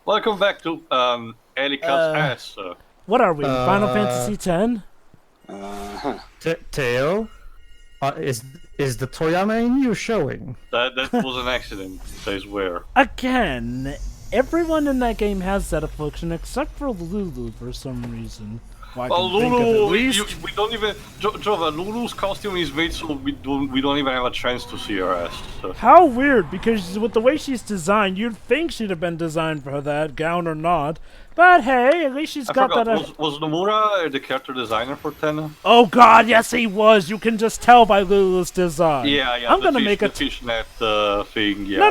Welcome back to Elika's ass. What are we? Final Uh, Fantasy X? Teo, is the Toriyama in you showing? That was an accident, I swear. Again, everyone in that game has that affliction except for Lulu for some reason. Well, I Well, can think of at Lulu, least. we don't even. Jova, Lulu's costume is made so we don't even have a chance to see her ass. So. How weird, because with the way she's designed, you'd think she'd have been designed for that, gown or not. But hey, at least she's I got forgot. that. Was Nomura the character designer for Ten? Oh god, yes he was! You can just tell by Lulu's design. Yeah. I'm gonna make the a fishnet thing. Yeah.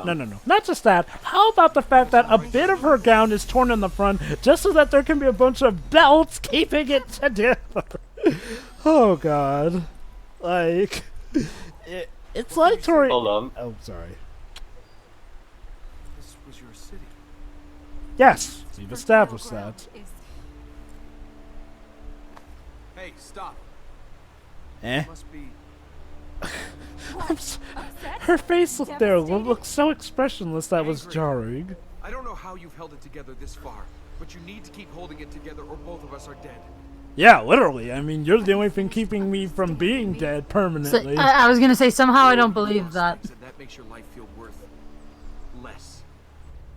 No. Not just that. How about the fact that a bit of her gown is torn in the front just so that there can be a bunch of belts keeping it together? Oh god. Like, it's like Tori. Hold on. Oh, sorry. This was your city. Yes, we've established that. Hey, stop. Eh? Must be. Her face looked there looked so expressionless that was jarring. I don't know how you've held it together this far, but you need to keep holding it together or both of us are dead. Yeah, literally. I mean, you're the only thing keeping me from being dead So, permanently. I was gonna say somehow I don't believe that. And that makes your life feel worth less.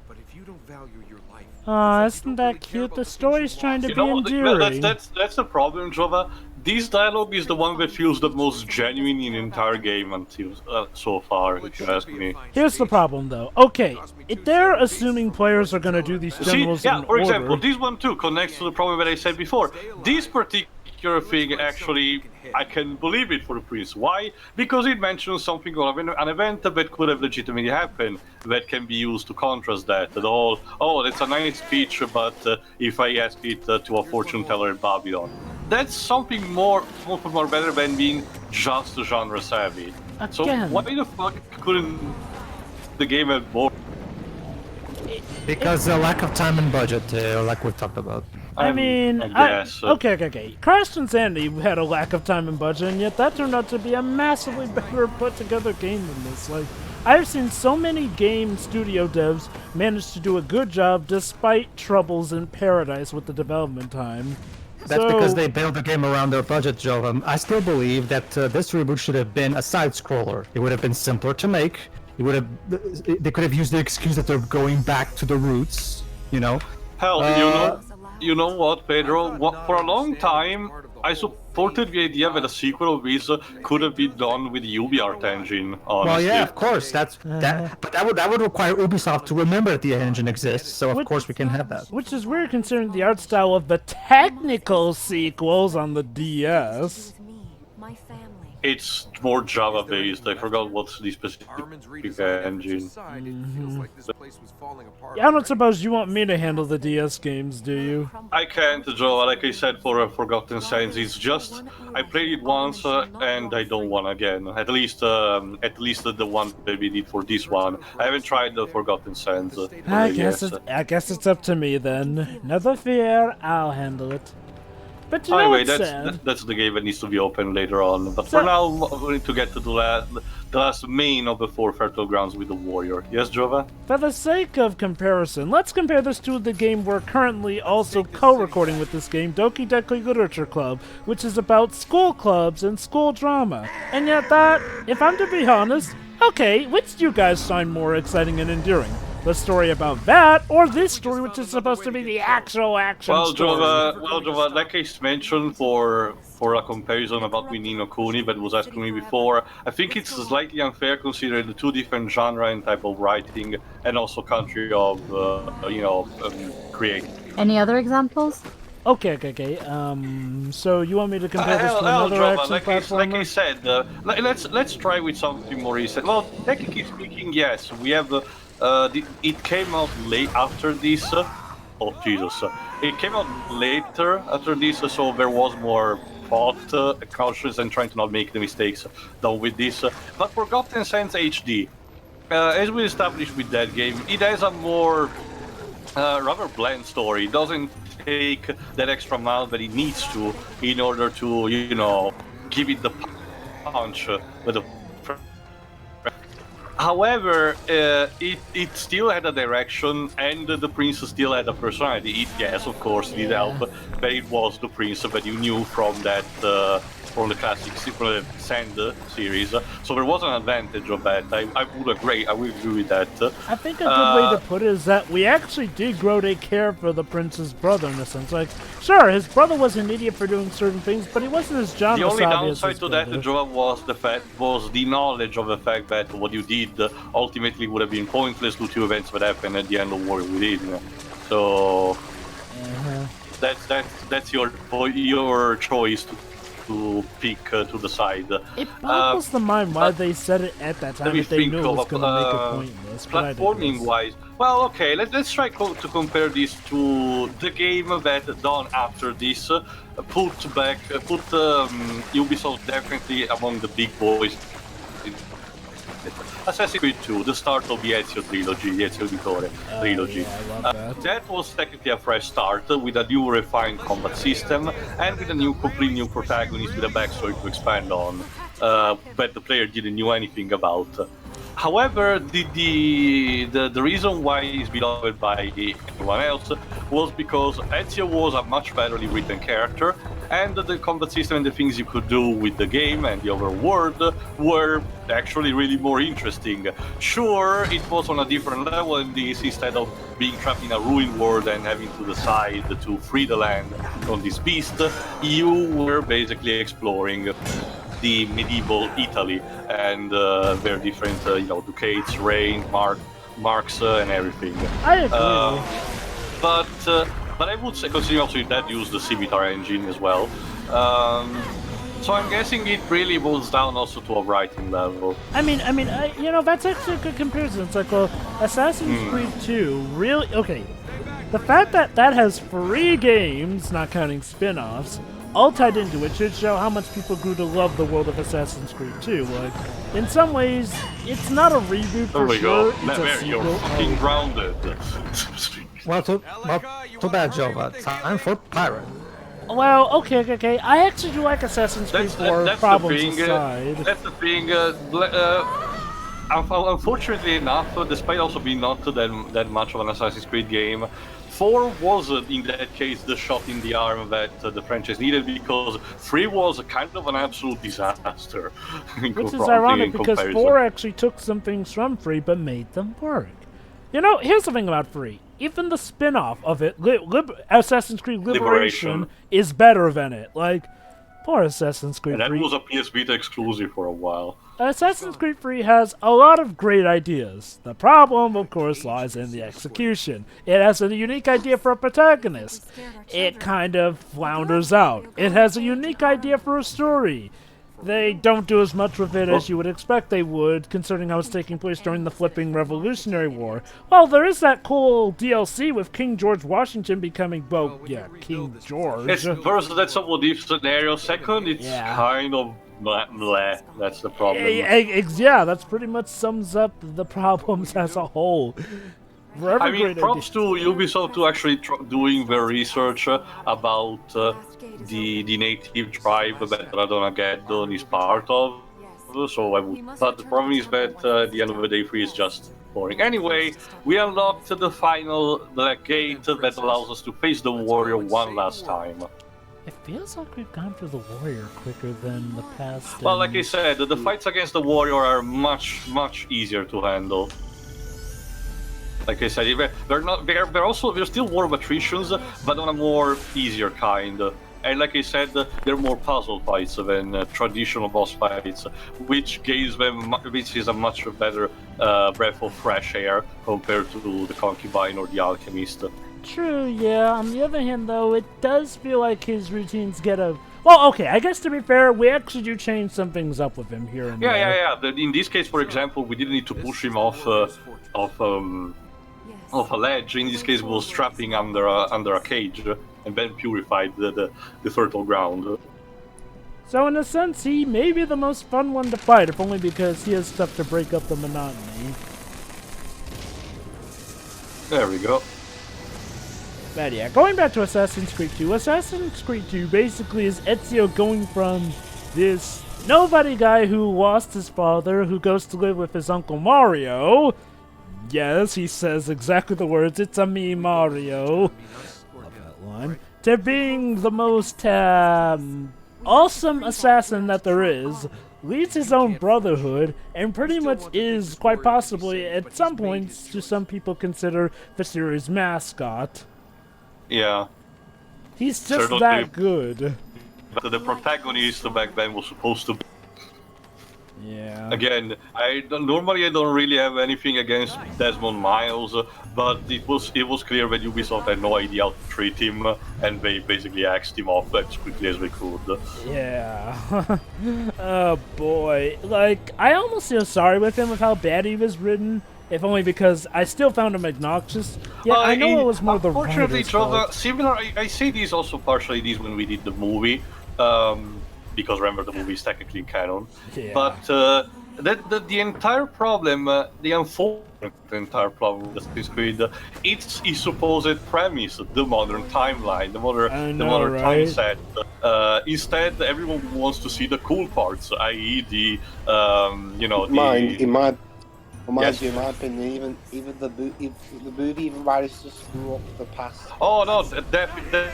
But if you don't value your life, Aw, it's like you isn't don't really that care cute? about The things you story's trying to lost. be endearing. That's the problem, Jova. This dialogue is the one that feels the most genuine in the entire game until so far, if you ask me. Here's the problem, though. Okay, if they're assuming players are gonna do these See, generals yeah, in for example, order. this one too connects to the problem that I said before. This particular thing, actually, I can believe it for the Prince. Why? Because it mentions something of an event that could have legitimately happened that can be used to contrast that. The whole, oh, that's a nice speech, but if I ask it to a fortune teller in Babylon. That's something more better than being just genre savvy. So Again. why the fuck couldn't the game have more? Because a lack of time and budget, Teo, like we've talked about. I mean, I guess. okay. Crash Insanity had a lack of time and budget, and yet that turned out to be a massively better put together game than this. Like, I've seen so many game studio devs manage to do a good job despite troubles in paradise with the development time. That's because they built the game around their budget, Joe. I still believe that this reboot should have been a side-scroller. It would have been simpler to make. It would have. They could have used the excuse that they're going back to the roots. You know. Hell, you know what, Pedro? For a long time, I supported the idea that a sequel of this could have been done with the UbiArt engine. Honestly. Well, yeah, of course. But that would require Ubisoft to remember that the engine exists. So of course we can have that. Which is weird considering the art style of the technical sequels on the DS. It's more Java-based. I forgot what's the specific Ahriman's redesign engine. efforts aside, it feels like this place was falling apart. I don't suppose you want me to handle the DS games, do you? I can't, Joe. Like I said, for Forgotten Sands, it's just I played it once and I don't want again. At least the one that we did for this one. I haven't tried the Forgotten Sands. I guess it's up to me then. Never fear, I'll handle it. But you know Anyway, what's sad? that's the game that needs to be opened later on. But for now, we need to get to the last main of the four Fertile Grounds with the Warrior. Yes, Jova? For the sake of comparison, let's compare this to the game we're currently also co-recording with this game, Doki Doki Literature Club, which is about school clubs and school drama. And yet that, if I'm to be honest, okay, which do you guys find more exciting and endearing? The story about that, or this story, which is supposed to be the actual action story? Jova, like I mentioned for a comparison about with Ni no Kuni that was asking me before, I think it's slightly unfair considering the two different genre and type of writing, and also country of creating. Any other examples? Okay. So you want me to compare this to another Jova, action like platformer? I said, let's try with something more recent. Well, technically speaking, yes, we have. It came out late after this. Oh Jesus! It came out later after this, so there was more thought, cautious, and trying to not make the mistakes done with this. But Forgotten Sands HD, as we established with that game, it has a more rather bland story. It doesn't take that extra mile that it needs to in order to, give it the punch with the However, it still had a direction, and the prince still had a personality. Yes, of course, it did help, but it was the prince that you knew from that from the classic from the Sand series. So there was an advantage of that. I would agree. I would agree with that. I think a good way to put it is that we actually did grow to care for the prince's brother in a sense. Like, sure, his brother was an idiot for doing certain things, but he wasn't as John. The only downside to that job was the knowledge of the fact that what you did ultimately would have been pointless due to events that happened at the end of War Within. So that's your choice to pick to the side. It boggles the mind why they said it at that time if they knew it was going to make it pointless. Platforming-wise, well, okay, let's try to compare this to the game that done after this. Put Ubisoft definitely among the big boys. Assassin's Creed 2, the start of the Ezio trilogy, the Ezio Auditore trilogy. Yeah, I love that. That was technically a fresh start with a new refined combat system and with a complete new protagonist with a backstory to expand on, but the player didn't know anything about. However, the reason why he's beloved by everyone else was because Ezio was a much better written character, and the combat system and the things you could do with the game and the overworld were actually really more interesting. Sure, it was on a different level in this. Instead of being trapped in a ruined world and having to decide to free the land from this beast, you were basically exploring the medieval Italy and very different, ducates, reign, marks, and everything. I agree. But I would say, considering also that used the Scimitar engine as well. So I'm guessing it really boils down also to a writing level. I mean, that's actually a good comparison. It's like, well, Assassin's Creed 2, really, okay. The fact that that has 3 games, not counting spin-offs, all tied into it should show how much people grew to love the world of Assassin's Creed 2. Like, in some ways, it's not a reboot for sure. It's a sequel. You're fucking grounded. Well, too bad, Jova. Time for Pirate. Well, okay. I actually do like Assassin's Creed 4, problems aside. That's the thing. Unfortunately enough, despite also being not that much of an Assassin's Creed game, 4 was, in that case, the shot in the arm that the franchise needed, because 3 was kind of an absolute disaster. Which is ironic, because 4 actually took some things from 3 but made them work. Here's the thing about 3. Even the spin-off of it, Assassin's Creed Liberation, is better than it. Like, poor Assassin's Creed 3. And that was a PS Vita exclusive for a while. Assassin's Creed 3 has a lot of great ideas. The problem, of course, lies in the execution. It has a unique idea for a protagonist. It kind of flounders out. It has a unique idea for a story. They don't do as much with it as you would expect they would, considering how it's taking place during the flipping Revolutionary War. Well, there is that cool DLC with King George Washington becoming, King George. First, that's a what if scenario. Second, it's kind of bleh. That's the problem. Yeah, that's pretty much sums up the problems as a whole. I mean, props to Ubisoft to actually doing the research about the native tribe that Radonageddon is part of. But the problem is that at the end of the day, 3 is just boring. Anyway, we unlocked the final black gate that allows us to face the warrior one last time. It feels like we've gone through the warrior quicker than the past. Well, like I said, the fights against the warrior are much easier to handle. Like I said, they're still war of attritions, but on a more easier kind. And like I said, they're more puzzle fights than traditional boss fights, which is a much better breath of fresh air compared to the Concubine or the Alchemist. True, yeah. On the other hand, though, it does feel like his routines get a... Well, okay, I guess to be fair, we actually do change some things up with him here and there. Yeah. In this case, for example, we didn't need to push him off a ledge. In this case, we was trapping under a cage and then purified the fertile ground. So in a sense, he may be the most fun one to fight, if only because he has stuff to break up the monotony. There we go. But yeah, going back to Assassin's Creed 2, Assassin's Creed 2 basically is Ezio going from this nobody guy who lost his father, who goes to live with his uncle Mario. Yes, he says exactly the words, "It's a me, Mario." Love that line. To being the most awesome assassin that there is, leads his own brotherhood, and pretty much is, quite possibly, at some points, to some people consider the series' mascot. Yeah. He's just Certainly. that good. But the protagonist back then was supposed to be. Yeah. Again, normally I don't really have anything against Desmond Miles, but it was clear that Ubisoft had no idea how to treat him, and they basically axed him off as quickly as they could. Yeah. Oh boy. Like, I almost feel sorry with him with how bad he was written, if only because I still found him obnoxious. Yeah, I know it was more the unfortunately, writer's fault. similar. I say this also partially this when we did the movie. Because remember the movie is technically canon, Yeah. but the entire problem, the unfortunate entire problem with Assassin's Creed, it's his supposed premise, the modern timeline, the modern time set. Instead, everyone wants to see the cool parts, i.e., the In my Yes. in my opinion, even the movie even managed to screw up the past. Oh no, definitely,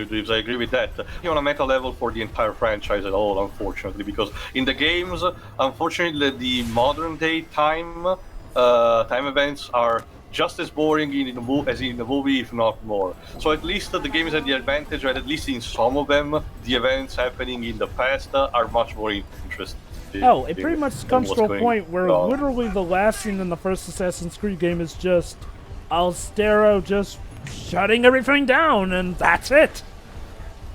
Dreams, I agree with that. On a meta level for the entire franchise at all, unfortunately, because in the games, unfortunately, the modern day time events are just as boring as in the movie, if not more. So at least the games had the advantage that at least in some of them, the events happening in the past are much more interesting. Oh, it pretty much comes what's to a going point where on. literally the last scene in the first Assassin's Creed game is just Alstero just shutting everything down, and that's it.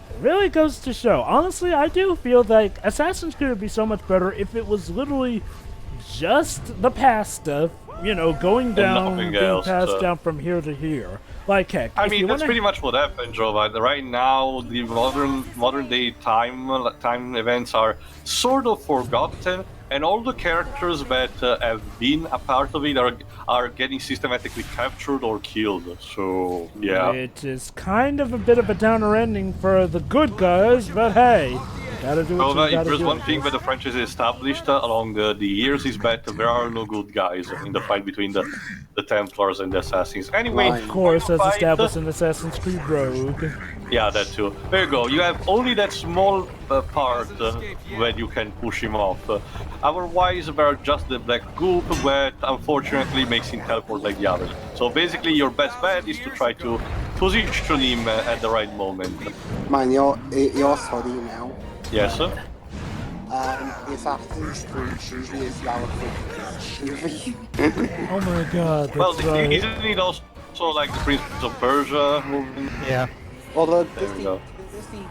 It really goes to show. Honestly, I do feel like Assassin's Creed would be so much better if it was literally just the past stuff, going down, nothing being else, passed down from here to here. Like, heck, I if mean, you that's wanna- pretty much what happened, Joe. But right now, the modern day time events are sort of forgotten, and all the characters that have been a part of it are getting systematically captured or killed. So yeah. It is kind of a bit of a downer ending for the good guys, but hey, you gotta do what Well, you if gotta there's do. one thing that the franchise established along the years is that there are no good guys in the fight between the Templars and the Assassins. Anyway, Right. Of course, as fight, established in Assassin's Creed Rogue. Yeah, that too. There you go. You have only that small part where you can push him off. Otherwise, there are just the black goop that unfortunately makes him teleport like the others. So basically, your best bet is to try to position him at the right moment. Man, you're sorry now. Yes, sir? Assassin's Creed usually is now a movie. Oh my god, Well, that's right. isn't it also like the Prince of Persia movie? Yeah. Although There we go.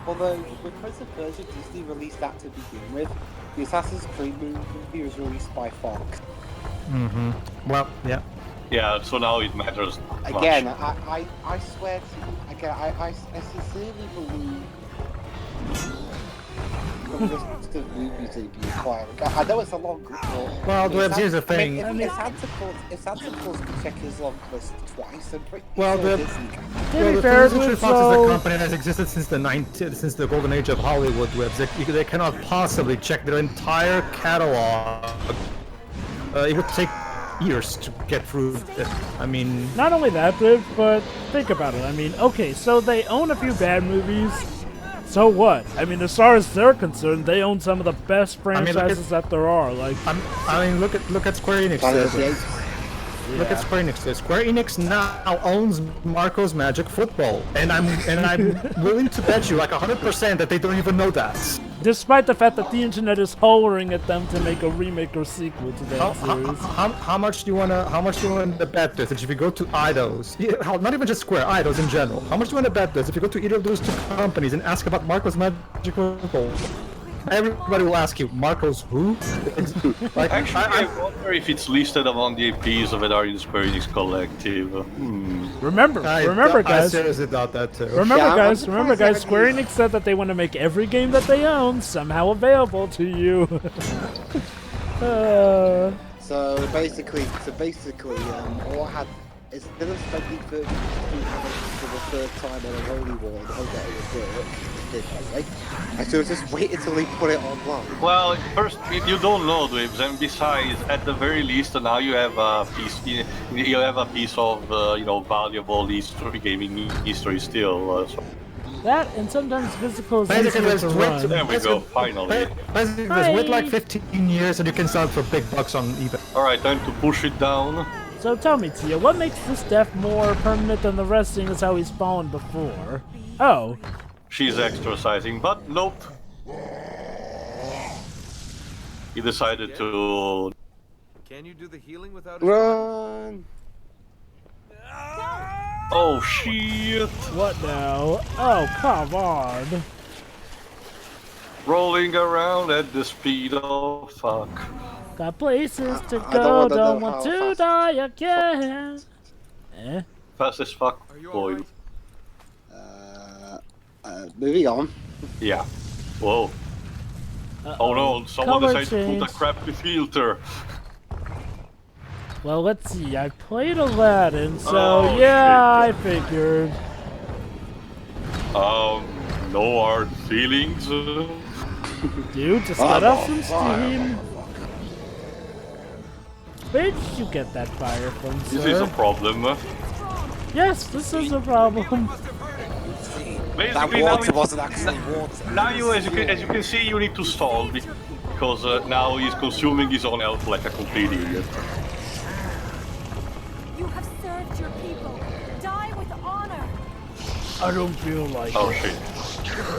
although with Prince of Persia, Disney released that to begin with. The Assassin's Creed movie was released by Fox. Mm-hmm. Well, yeah. Yeah, so now it matters much. Again, I swear to you, again, I sincerely believe the rest of movies they do require. I know it's a long list. Well, here's the thing. If Santa Claus can check his long list twice, I'm pretty Well, sure the- Disney can. To Well, be the fair, 20th Fox is so- a company that has existed since since the golden age of Hollywood. Where they cannot possibly check their entire catalog. It would take years to get through it. I mean, Not only that, but think about it. I mean, okay, so they own a few bad movies. So what? I mean, as far as they're concerned, they own some of the best mean, look at- franchises that there are. Like, look at Square Enix. Planet of the Apes. Look at Square Enix. Square Enix now owns Marco's Magic Football, and I'm willing to bet you like 100% that they don't even know that. despite the fact that the internet is hollering at them to make a remake or sequel to that series. How much do you wanna bet this? If you go to Eidos, not even just Square, Eidos in general. How much do you wanna bet this? If you go to either of those two companies and ask about Marco's Magic Football, everybody will ask you, Marco's who? Like, Actually, I wonder if it's listed among the APs that are in the Square Enix collective. Remember, I guys. seriously doubt that too. Remember, Yeah, I'm guys. surprised Remember, they guys. haven't Square used- Enix said that they want to make every game that they own somehow available to you. So basically, all I had instead of spending 30 for the third time on a holy one and getting it work, I should have just waited till he put it online. Well, first you don't know, Dwebs, and besides, at the very least, now you have a piece. You have a piece of valuable history, gaming history still. So. That and sometimes physical is Basically, easier there's to wait- run. There we go, finally. Basically, Hi. wait like 15 years and you can sell it for big bucks on eBay. Alright, time to push it down. So tell me, Tia, what makes this death more permanent than the rest, seeing as how he spawned before? Oh. She's exercising, but nope. He decided to. Can you do the healing without his Run! Oh shit! What now? Oh, come on. Rolling around at the speed of fuck. Got places to I go, don't don't know want how to fast- die again. Eh? Fast as fuck, Are you boy. alright? Moving on. Yeah. Whoa. Uh-oh. Oh no, someone Color decided to put change. a crappy filter. Well, let's see. I played Aladdin, so Oh, yeah, shit. I figured. No hard feelings. Dude, just let off some steam. Where did you get that fire from, sir? This is a problem. Yes, this is a problem. That Basically, now, water wasn't actually water. now as you can see, you need to stall because now he's consuming his own health like a complete idiot. You have served your people. Die with honor. I don't feel like Oh it. shit.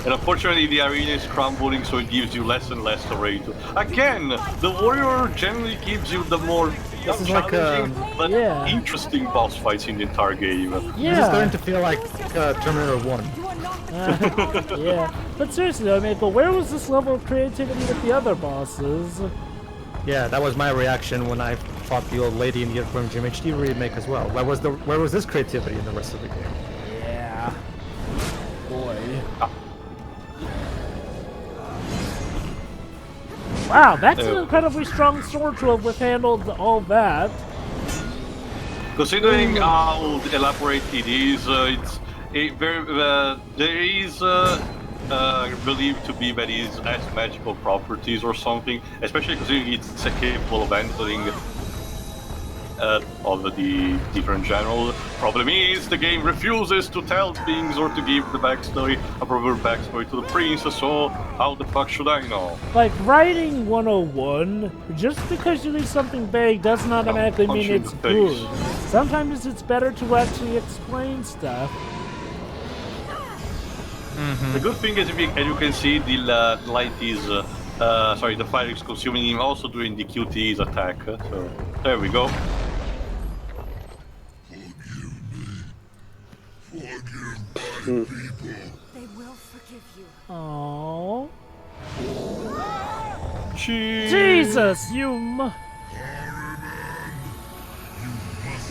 And unfortunately the arena is crumbling, so it gives you less and less terrain to... Again, the warrior generally gives you the more This is like, challenging but yeah. interesting boss fights in the entire game. This is Yeah. starting to feel like Terminator 1. You are not Yeah. But seriously though, Mako, where was this level of creativity with the other bosses? Yeah, that was my reaction when I fought the old lady in the Regiment HD remake as well. Where was this creativity in the rest of the game? Yeah. Boy. Wow, that's an incredibly strong sword to have withhandled all that. Considering how elaborate it is, it's a very there is believed to be that it has magical properties or something, especially considering it's capable of handling all the different generals. Problem is, the game refuses to tell things or to give the backstory, a proper backstory to the prince, so how the fuck should I know? Like, writing 101, just because you leave something vague does not automatically punch mean you in it's the face. good. Sometimes it's better to actually explain stuff. The good thing is, as you can see, the light is, the fire is consuming him also during the QTE's attack, so there we go. They will forgive you. Oh, Cheese. Jesus, you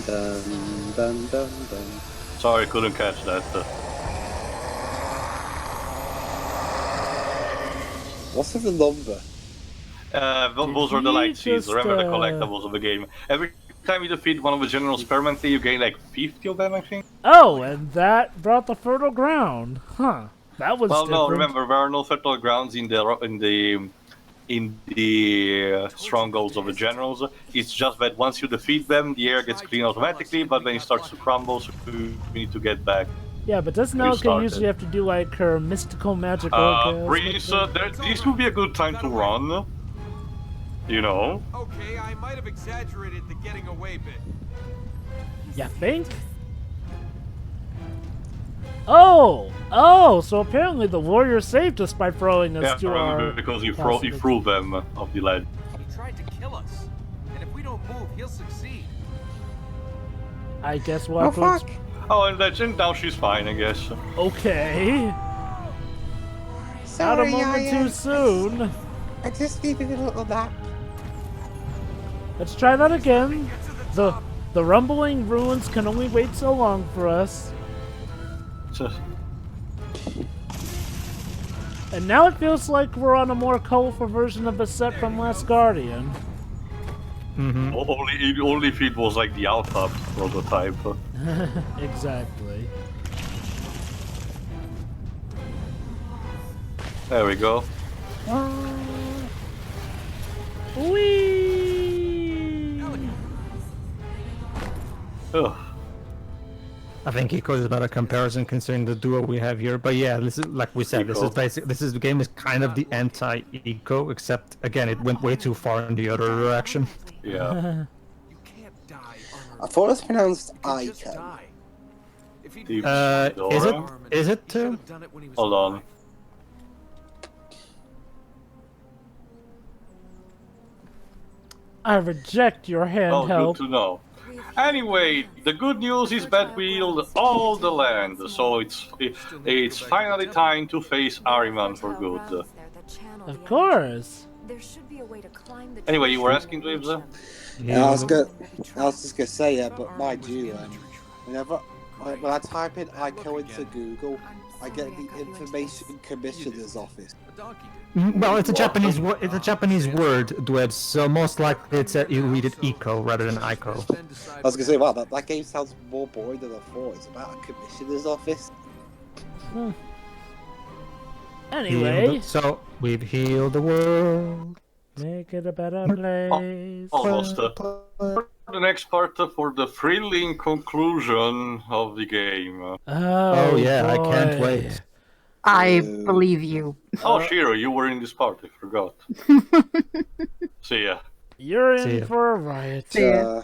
Dun, dun, dun, dun. Sorry, couldn't catch that. What's the number? Those are the he light seeds, just, remember the collectibles of the game. Every time you defeat one of the generals permanently, you gain like 50 of them, I think. Oh, and that brought the fertile ground. Huh. That was Well, different. no, remember there are no fertile grounds in the strongholds of the generals. It's just that once you defeat them, the air gets clean automatically, but then it starts to crumble, so you need to get back. Yeah, but doesn't You Elka started. usually have to do like her mystical magic orgasm? Prince, this would be a good time to run. You know? Okay, I might have exaggerated the getting away bit. You think? Oh, so apparently the warrior saved us by throwing us Yeah, to our... because he possible- threw them off the ledge. He tried to kill us, and if we don't move, he'll succeed. I guess we'll Oh have to... fuck! Oh, and now she's fine, I guess. Okay. Not a Sorry, moment too soon. I just needed a little nap. Let's try that again. The rumbling ruins can only wait so long for us. Just- And now it feels like we're on a more colorful version of the set from Last Guardian. Only if it was like the alpha prototype. Exactly. There we go. Whee! Ugh. I think Eco is about a comparison considering the duo we have here. But yeah, this is like we said, this is Eco. basic. The game is kind of the anti-Eco, except again, it went way too far in the other direction. Yeah. You can't die I thought it was pronounced You just Ico. die. If he Deep Is it? Dora? Is it should too? have done it when he was Hold on. alive. I reject your Oh, handheld. good to know. Anyway, the good news is that we healed all the land, so it's finally time to face Ahriman for good. Of course. There should be a way to climb the Anyway, you were tree asking, and reach Dweebs? them. I was just gonna say, yeah, but mind you, whenever when I type in Ico into Google, I get the Information Commissioner's Office. A donkey did. Well, it's a Japanese word. It's a Japanese word, Dwebs. So most likely you read it Eco rather than Ico. Then decide I was gonna say, wow, that game sounds more boring than I thought. It's about a commissioner's office. Anyway, So we've healed the world. make it a better place. Almost. The next part for the thrilling conclusion of the game. Oh yeah, I can't boy. wait. I believe you. Oh, Shiro, you were in this part, I forgot. See ya. You're See in ya. for a riot. See ya.